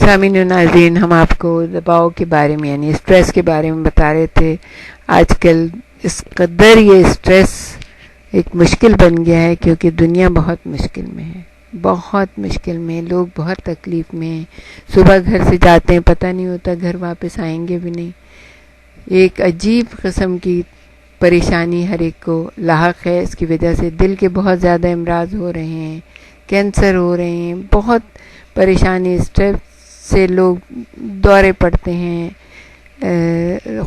سامعین و ناظرین، ہم آپ کو دباؤ کے بارے میں یعنی اسٹریس کے بارے میں بتا رہے تھے. آج کل اس قدر یہ اسٹریس ایک مشکل بن گیا ہے کیونکہ دنیا بہت مشکل میں ہے، بہت مشکل میں. لوگ بہت تکلیف میں ہیں. صبح گھر سے جاتے ہیں، پتہ نہیں ہوتا گھر واپس آئیں گے بھی نہیں. ایک عجیب قسم کی پریشانی ہر ایک کو لاحق ہے. اس کی وجہ سے دل کے بہت زیادہ امراض ہو رہے ہیں، کینسر ہو رہے ہیں، بہت پریشانی. اسٹریس سے لوگ دورے پڑتے ہیں،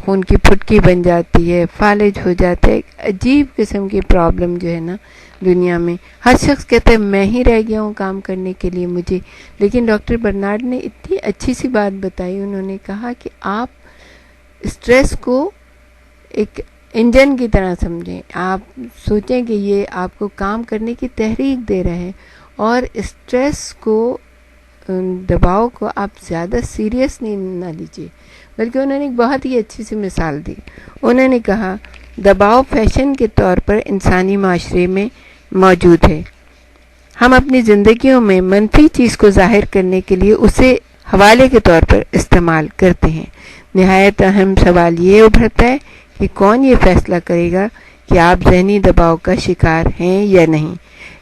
خون کی پھٹکی بن جاتی ہے، فالج ہو جاتے ہیں. عجیب قسم کی پرابلم جو ہے نا دنیا میں. ہر شخص کہتا ہے میں ہی رہ گیا ہوں کام کرنے کے لیے مجھے. لیکن ڈاکٹر برنارڈ نے اتنی اچھی سی بات بتائی. انہوں نے کہا کہ آپ اسٹریس کو ایک انجن کی طرح سمجھیں. آپ سوچیں کہ یہ آپ کو کام کرنے کی تحریک دے رہا ہے، اور اسٹریس کو، دباؤ کو آپ زیادہ سیریس نہیں نہ لیجیے. بلکہ انہوں نے ایک بہت ہی اچھی سی مثال دی. انہوں نے کہا دباؤ فیشن کے طور پر انسانی معاشرے میں موجود ہے. ہم اپنی زندگیوں میں منفی چیز کو ظاہر کرنے کے لیے اسے حوالے کے طور پر استعمال کرتے ہیں. نہایت اہم سوال یہ ابھرتا ہے کہ کون یہ فیصلہ کرے گا کہ آپ ذہنی دباؤ کا شکار ہیں یا نہیں.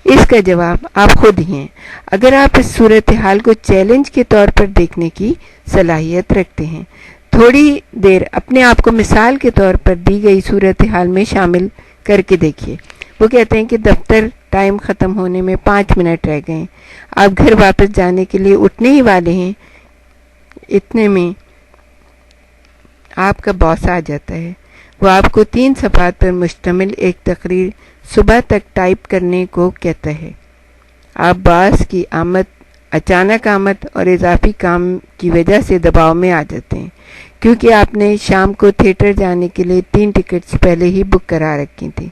اس کا جواب آپ خود ہی ہیں. اگر آپ اس صورتحال کو چیلنج کے طور پر دیکھنے کی صلاحیت رکھتے ہیں، تھوڑی دیر اپنے آپ کو مثال کے طور پر دی گئی صورتحال میں شامل کر کے دیکھیے. وہ کہتے ہیں کہ دفتر ٹائم ختم ہونے میں 5 منٹ رہ گئے ہیں. آپ گھر واپس جانے کے لیے اٹھنے ہی والے ہیں. اتنے میں آپ کا باس آ جاتا ہے. وہ آپ کو 3 صفحات پر مشتمل ایک تقریر صبح تک ٹائپ کرنے کو کہتا ہے. آپ باس کی اچانک آمد اور اضافی کام کی وجہ سے دباؤ میں آ جاتے ہیں، کیونکہ آپ نے شام کو تھیٹر جانے کے لیے 3 ٹکٹس پہلے ہی بک کرا رکھی تھیں.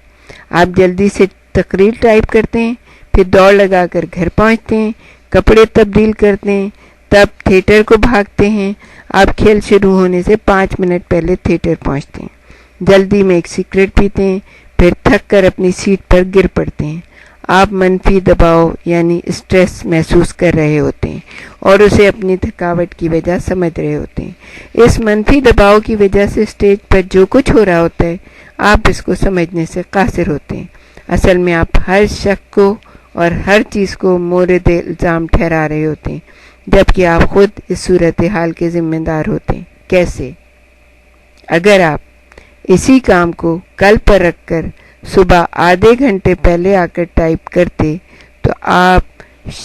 آپ جلدی سے تقریر ٹائپ کرتے ہیں، پھر دوڑ لگا کر گھر پہنچتے ہیں، کپڑے تبدیل کرتے ہیں، تب تھیٹر کو بھاگتے ہیں. آپ کھیل شروع ہونے سے 5 منٹ پہلے تھیٹر پہنچتے ہیں، جلدی میں ایک سگریٹ پیتے ہیں، پھر تھک کر اپنی سیٹ پر گر پڑتے ہیں. آپ منفی دباؤ یعنی اسٹریس محسوس کر رہے ہوتے ہیں اور اسے اپنی تھکاوٹ کی وجہ سمجھ رہے ہوتے ہیں. اس منفی دباؤ کی وجہ سے اسٹیج پر جو کچھ ہو رہا ہوتا ہے آپ اس کو سمجھنے سے قاصر ہوتے ہیں. اصل میں آپ ہر شخص کو اور ہر چیز کو مورد الزام ٹھہرا رہے ہوتے ہیں، جبکہ آپ خود اس صورتحال کے ذمہ دار ہوتے ہیں. کیسے؟ اگر آپ اسی کام کو کل پر رکھ کر صبح آدھے گھنٹے پہلے آ کر ٹائپ کرتے تو آپ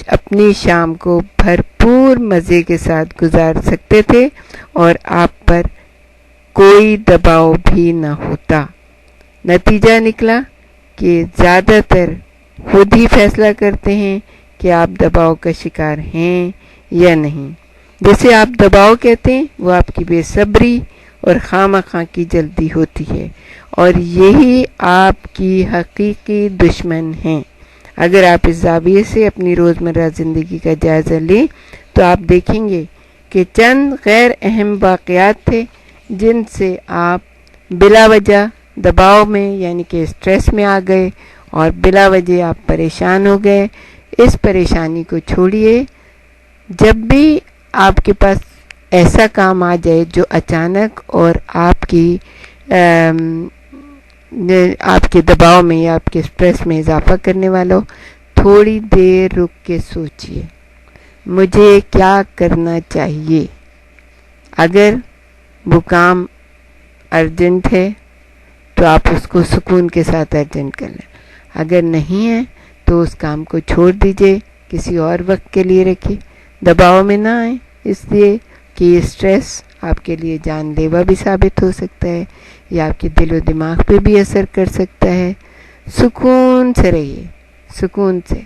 اپنی شام کو بھرپور مزے کے ساتھ گزار سکتے تھے اور آپ پر کوئی دباؤ بھی نہ ہوتا. نتیجہ نکلا کہ زیادہ تر خود ہی فیصلہ کرتے ہیں کہ آپ دباؤ کا شکار ہیں یا نہیں. جسے آپ دباؤ کہتے ہیں وہ آپ کی بے صبری اور خواہ کی جلدی ہوتی ہے، اور یہی آپ کی حقیقی دشمن ہیں. اگر آپ اس زاویے سے اپنی روزمرہ زندگی کا جائزہ لیں تو آپ دیکھیں گے کہ چند غیر اہم واقعات تھے جن سے آپ بلا وجہ دباؤ میں یعنی کہ اسٹریس میں آ گئے اور بلا وجہ آپ پریشان ہو گئے. اس پریشانی کو چھوڑیے. جب بھی آپ کے پاس ایسا کام آ جائے جو اچانک اور آپ کے دباؤ میں یا آپ کے اسٹریس میں اضافہ کرنے والا ہو، تھوڑی دیر رک کے سوچئے مجھے کیا کرنا چاہیے. اگر وہ کام ارجنٹ ہے تو آپ اس کو سکون کے ساتھ ارجنٹ کر لیں. اگر نہیں ہے تو اس کام کو چھوڑ دیجئے، کسی اور وقت کے لیے رکھیے. دباؤ میں نہ آئیں، اس لیے کہ یہ اسٹریس آپ کے لیے جان لیوا بھی ثابت ہو سکتا ہے یا آپ کے دل و دماغ پہ بھی اثر کر سکتا ہے. سکون سے رہیے، سکون سے.